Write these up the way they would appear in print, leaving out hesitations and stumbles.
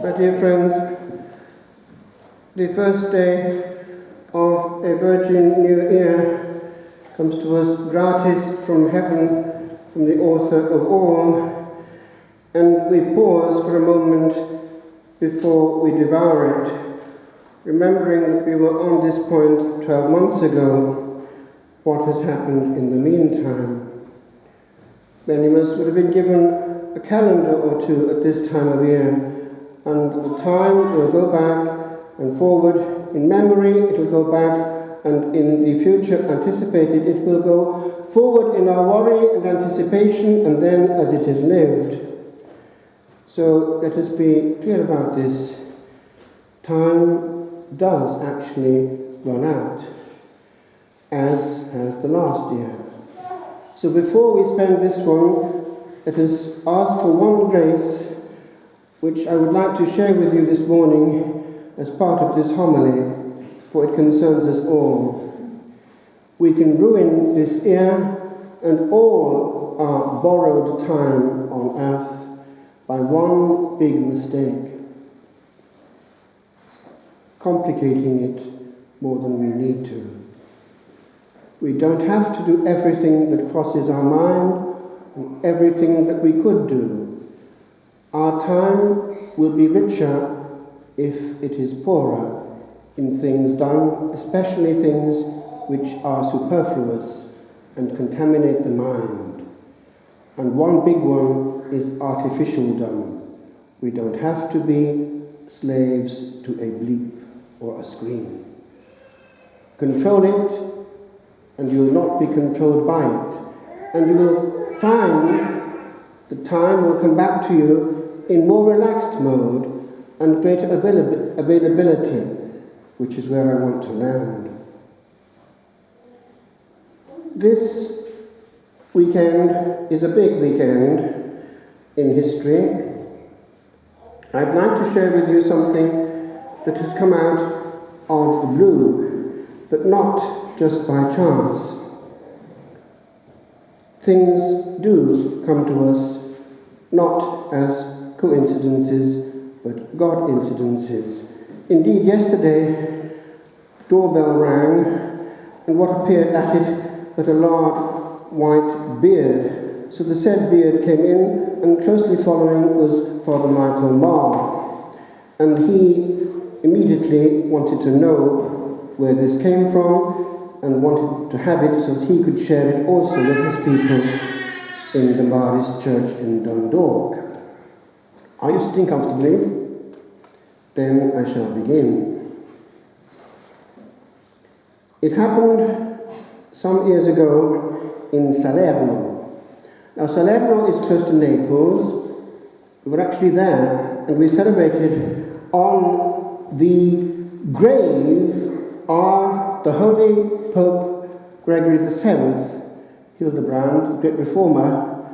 My dear friends, the first day of a Virgin New Year comes to us gratis from heaven, from the author of all, and we pause for a moment before we devour it, remembering that we were on this point 12 months ago. What has happened in the meantime? Many of us would have been given a calendar or two at this time of year, and the time will go back and forward. In memory, it will go back, and in the future anticipated, it will go forward in our worry and anticipation, and then as it is lived. So let us be clear about this. Time does actually run out, as has the last year. So before we spend this one, let us ask for one grace which I would like to share with you this morning as part of this homily, for it concerns us all. We can ruin this year and all our borrowed time on earth by one big mistake, complicating it more than we need to. We don't have to do everything that crosses our mind and everything that we could do. Our time will be richer if it is poorer in things done, especially things which are superfluous and contaminate the mind. And one big one is artificial done. We don't have to be slaves to a bleep or a screen. Control it, and you will not be controlled by it. And you will find the time will come back to you in more relaxed mode and greater availability, which is where I want to land. This weekend is a big weekend in history. I'd like to share with you something that has come out of the blue, but not just by chance. Things do come to us not as coincidences, but God incidences. Indeed, yesterday, doorbell rang, and what appeared at it but a large white beard. So the said beard came in, and closely following was Father Michael Marr, and he immediately wanted to know where this came from, and wanted to have it so that he could share it also with his people in the Marist Church in Dundalk. Are you sitting comfortably? Then I shall begin. It happened some years ago in Salerno. Now Salerno is close to Naples. We were actually there, and we celebrated on the grave of the Holy Pope Gregory VII, Hildebrand, great reformer,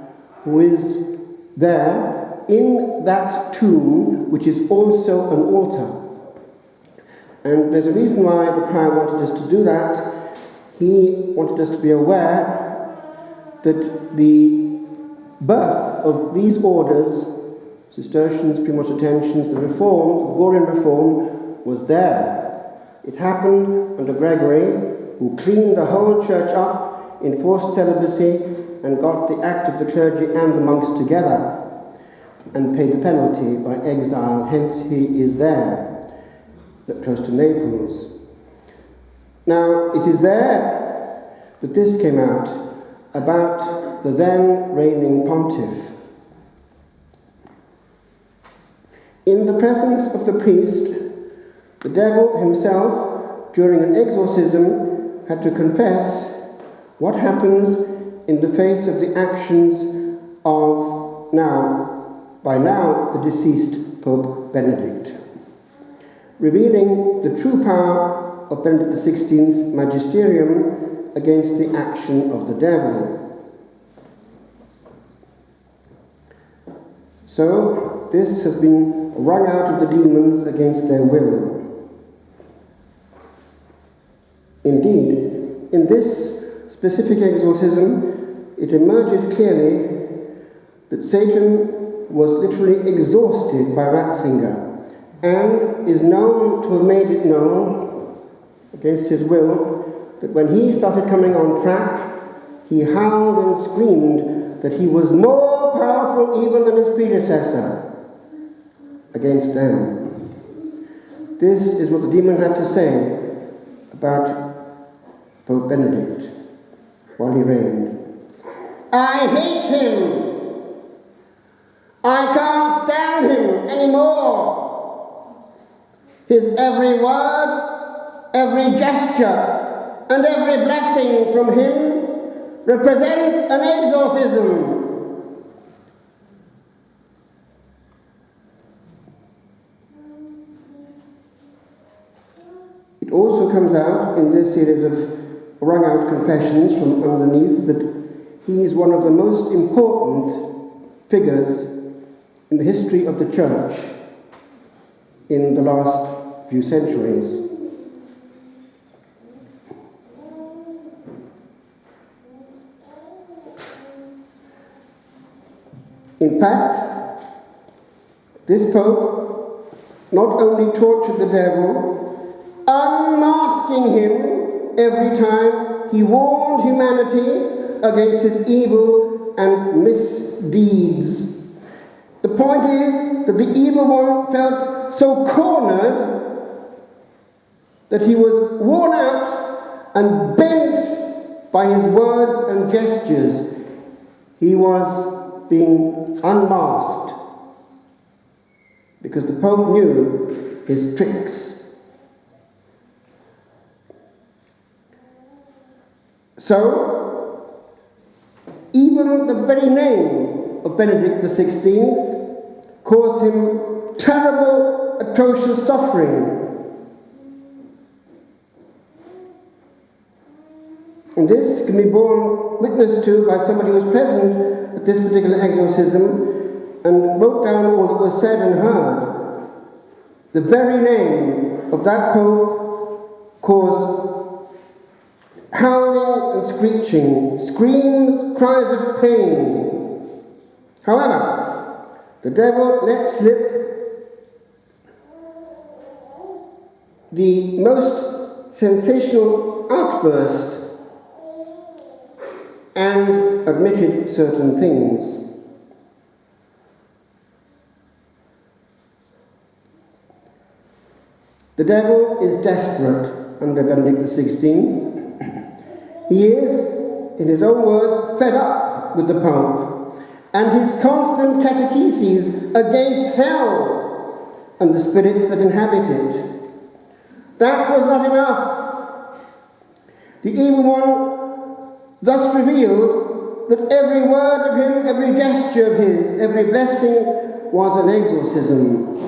who is there in that tomb, which is also an altar. And there's a reason why the prior wanted us to do that. He wanted us to be aware that the birth of these orders, Cistercians, Premonstratensians, the Reform, the Gregorian Reform, was there. It happened under Gregory, who cleaned the whole church up, enforced celibacy, and got the act of the clergy and the monks together, and paid the penalty by exile. Hence he is there, close to Naples. Now, it is there that this came out about the then reigning pontiff. In the presence of the priest, the devil himself, during an exorcism, had to confess what happens in the face of the actions of by now the deceased Pope Benedict, revealing the true power of Benedict XVI's magisterium against the action of the devil. So this has been wrung out of the demons against their will. Indeed, in this specific exorcism, it emerges clearly that Satan was literally exhausted by Ratzinger. and is known to have made it known, against his will, that when he started coming on track, he howled and screamed that he was more powerful even than his predecessor against them. This is what the demon had to say about Pope Benedict while he reigned. I hate him! I can't stand him anymore! His every word, every gesture, and every blessing from him represent an exorcism. It also comes out in this series of wrung out confessions from underneath that he is one of the most important figures in the history of the Church in the last few centuries. In fact, this Pope not only tortured the devil, unmasking him every time he warned humanity against his evil and misdeeds. The point is that the evil one felt so cornered that he was worn out and bent by his words and gestures. He was being unmasked because the Pope knew his tricks. So, even the very name of Benedict XVI caused him terrible, atrocious suffering. And this can be borne witness to by somebody who was present at this particular exorcism and wrote down all that was said and heard. The very name of that Pope caused howling and screeching, screams, cries of pain. However, the devil let slip the most sensational outburst and admitted certain things. The devil is desperate under Benedict XVI. He is, in his own words, fed up with the Pope and his constant catecheses against hell and the spirits that inhabit it. That was not enough. The evil one thus revealed that every word of him, every gesture of his, every blessing was an exorcism.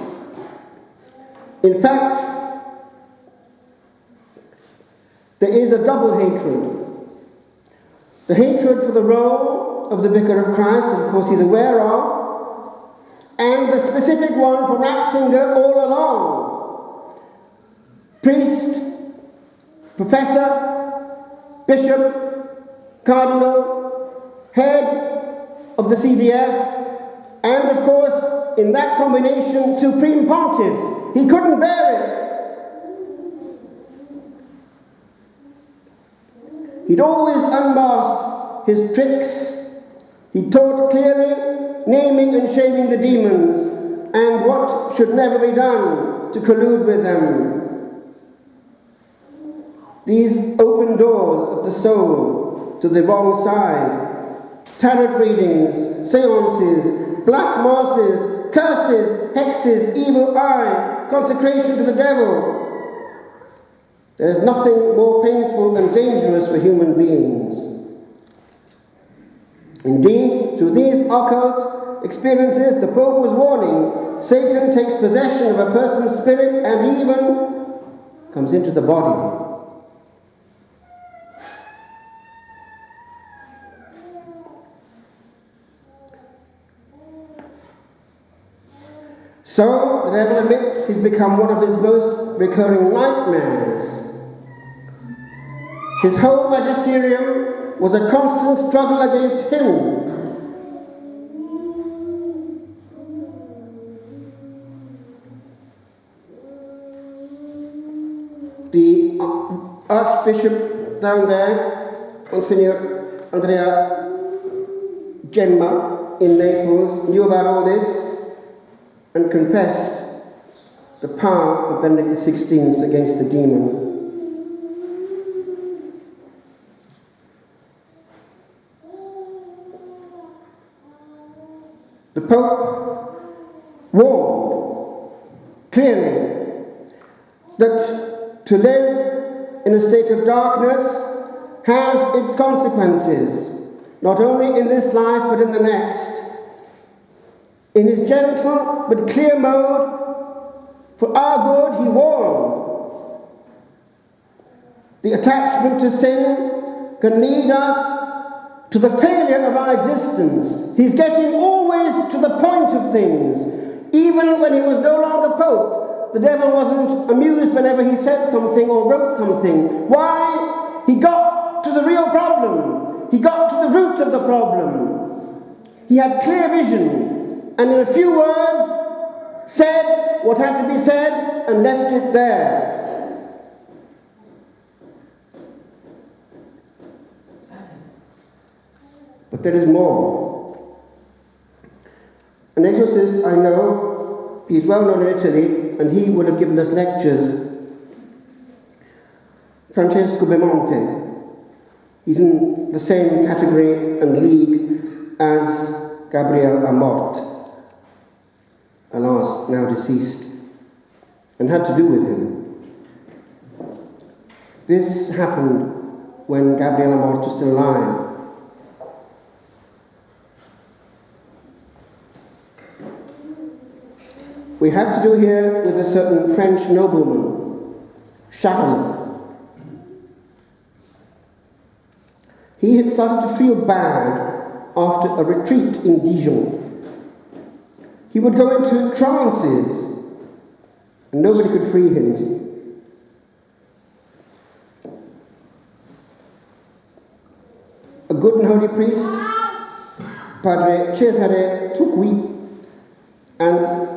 In fact, there is a double hatred. The hatred for the role of the Vicar of Christ, of course he's aware of, and the specific one for Ratzinger all along. Priest, professor, bishop, cardinal, head of the CDF, and of course, in that combination, supreme pontiff. He couldn't bear it. He'd always unmasked his tricks. He taught clearly, naming and shaming the demons, and what should never be done to collude with them. These open doors of the soul to the wrong side, tarot readings, seances, black masses, curses, hexes, evil eye, consecration to the devil. There is nothing more painful and dangerous for human beings. Indeed, through these occult experiences, the Pope was warning, Satan takes possession of a person's spirit and even comes into the body. So, the devil admits he's become one of his most recurring nightmares. His whole magisterium was a constant struggle against him. Archbishop down there, Monsignor Andrea Gemma in Naples, knew about all this and confessed the power of Benedict XVI against the demon. The Pope warned clearly that to live in a state of darkness has its consequences, not only in this life but in the next. In his gentle but clear mode, for our good, he warned. The attachment to sin can lead us to the failure of our existence. He's getting always to the point of things. Even when he was no longer Pope, the devil wasn't amused whenever he said something or wrote something. Why? He got to the real problem. He got to the root of the problem. He had clear vision, and in a few words said what had to be said and left it there. But there is more. An exorcist I know, he's well known in Italy, and he would have given us lectures. Francesco Bemonte. He's in the same category and league as Gabriel Amort, alas, now deceased, and had to do with him. This happened when Gabriel Amort was still alive. We have to do here with a certain French nobleman, Charles. He had started to feel bad after a retreat in Dijon. He would go into trances, and nobody could free him. A good and holy priest, Padre Cesare Tuqui, and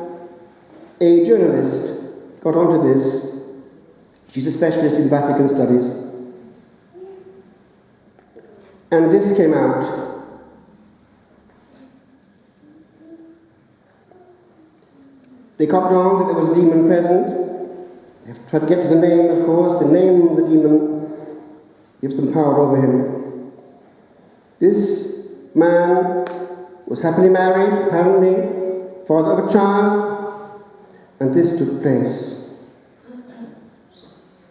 a journalist got onto this. She's a specialist in Vatican studies. And this came out. They copied on that there was a demon present. They have to try to get to the name, of course. The name of the demon gives them power over him. This man was happily married, apparently, father of a child. And this took place.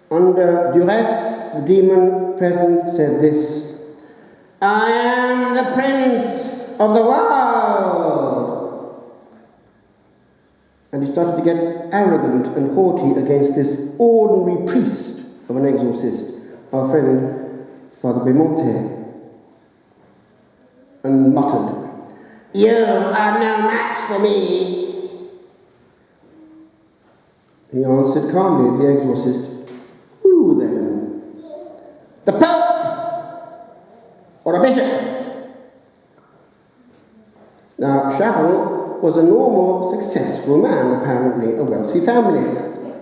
Under duress, the demon present said this: I am the prince of the world. And he started to get arrogant and haughty against this ordinary priest of an exorcist, our friend Father Bemonte, and muttered, You are no match for me. He answered calmly, the exorcist, Who then? The Pope! Or a bishop? Now, Charles was a normal, successful man, apparently, a wealthy family,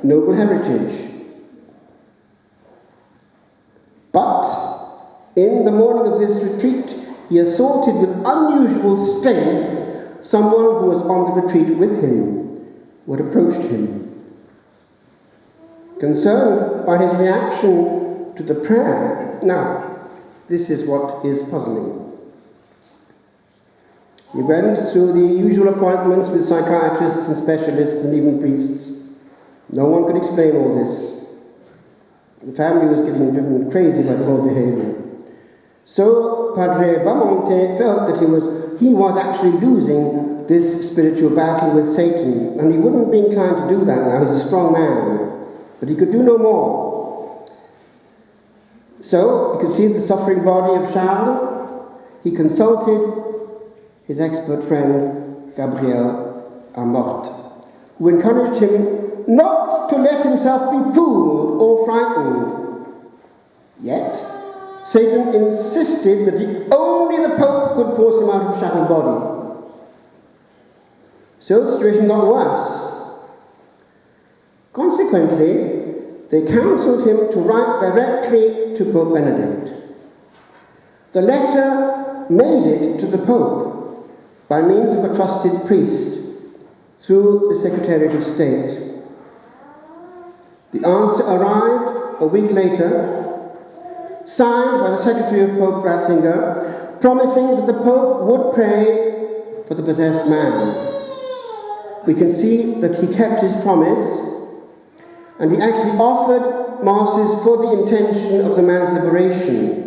noble heritage. But, in the morning of this retreat, he assaulted with unusual strength someone who was on the retreat with him, who had approached him. Concerned by his reaction to the prayer. Now, this is what is puzzling. He went through the usual appointments with psychiatrists and specialists and even priests. No one could explain all this. The family was getting driven crazy by the whole behavior. So Padre Bamonte felt that he was actually losing this spiritual battle with Satan, and he wouldn't be inclined to do that now. He's a strong man. But he could do no more. So, he could see the suffering body of Charles. He consulted his expert friend, Gabriel Amort, who encouraged him not to let himself be fooled or frightened. Yet, Satan insisted that only the Pope could force him out of Charles' body. So the situation got worse. Consequently, they counselled him to write directly to Pope Benedict. The letter made it to the Pope by means of a trusted priest through the Secretariat of State. The answer arrived a week later, signed by the Secretary of Pope Ratzinger, promising that the Pope would pray for the possessed man. We can see that he kept his promise, and he actually offered masses for the intention of the man's liberation.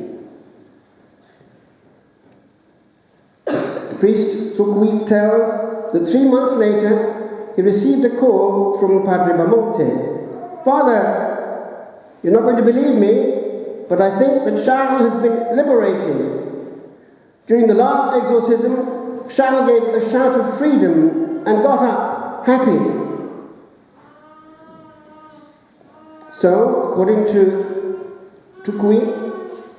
The priest Trucui tells that 3 months later he received a call from Padre Bamonte. "Father, you're not going to believe me, but I think that Charles has been liberated. During the last exorcism, Charles gave a shout of freedom and got up, happy." So, according to Trucui,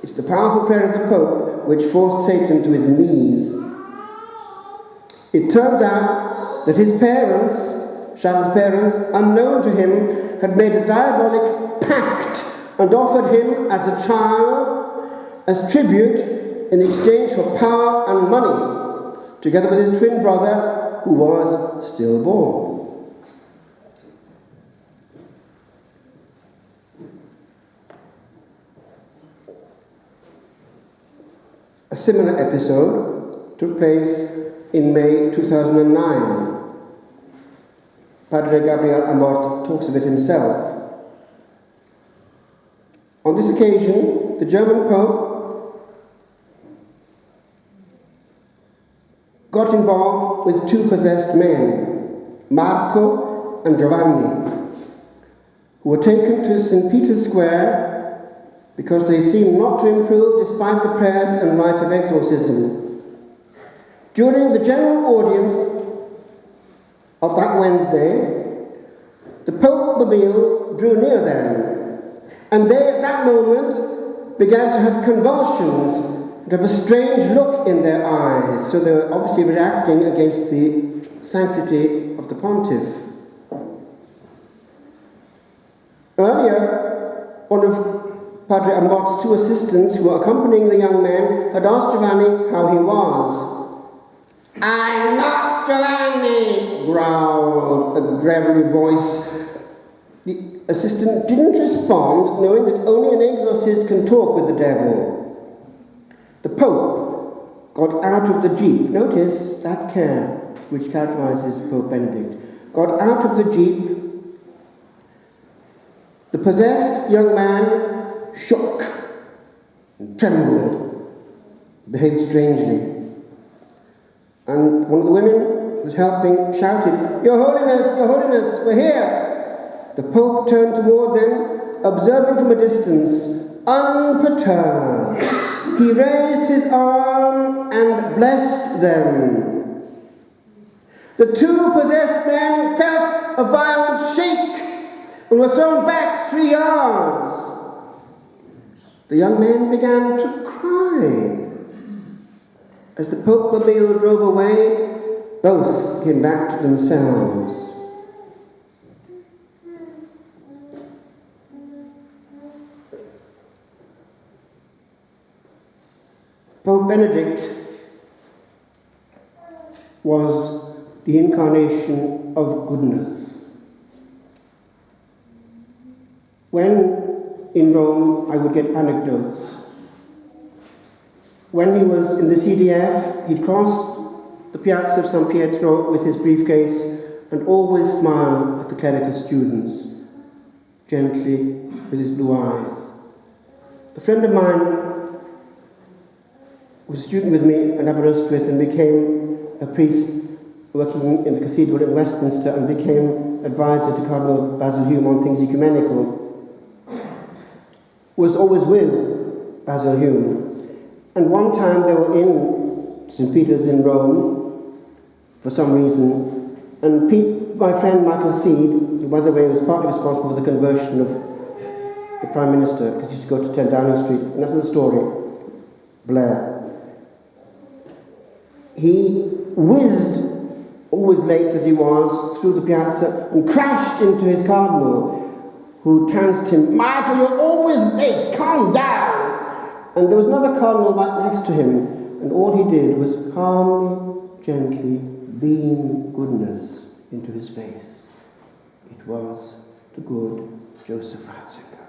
it's the powerful prayer of the Pope which forced Satan to his knees. It turns out that his parents, Charles' parents, unknown to him, had made a diabolic pact and offered him as a child as tribute in exchange for power and money, together with his twin brother, who was stillborn. A similar episode took place in May 2009. Padre Gabriel Amort talks of it himself. On this occasion, the German Pope got involved with 2 possessed men, Marco and Giovanni, who were taken to St. Peter's Square because they seemed not to improve despite the prayers and rite of exorcism. During the general audience of that Wednesday, the Pope Mobile drew near them, and they at that moment began to have convulsions and have a strange look in their eyes, so they were obviously reacting against the sanctity of the pontiff. Earlier, one of Padre Amort's 2 assistants who were accompanying the young man had asked Giovanni how he was. "I'm not Giovanni," growled a gravelly voice. The assistant didn't respond, knowing that only an exorcist can talk with the devil. The Pope got out of the jeep. Notice that care which characterizes Pope Benedict. Got out of the jeep. The possessed young man shook and trembled, behaved strangely. And one of the women who was helping shouted, Your Holiness, we're here." The Pope turned toward them, observing from a distance, unperturbed. He raised his arm and blessed them. The 2 possessed men felt a violent shake and were thrown back 3 yards. The young men began to cry. As the Pope Mobile drove away, both came back to themselves. Pope Benedict was the incarnation of goodness. When in Rome, I would get anecdotes. When he was in the CDF, he'd cross the Piazza of San Pietro with his briefcase and always smile at the clerical students, gently with his blue eyes. A friend of mine was a student with me at Aberystwyth and became a priest working in the cathedral in Westminster and became advisor to Cardinal Basil Hume on things ecumenical. Was always with Basil Hume. And one time they were in St. Peter's in Rome for some reason, and Pete, my friend Michael Seed, who by the way was partly responsible for the conversion of the Prime Minister, because he used to go to 10 Downing Street, and that's the story, Blair. He whizzed, always late as he was, through the piazza and crashed into his cardinal, who taunted him, "Michael, you're always late, calm down." And there was another cardinal right next to him, and all he did was calmly, gently beam goodness into his face. It was the good Joseph Ratzinger.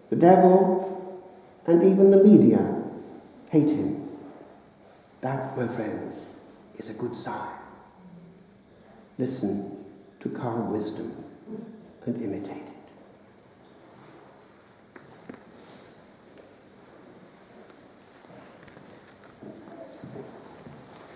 The devil and even the media hate him. That, my friends, is a good sign. Listen to calm wisdom and imitate it.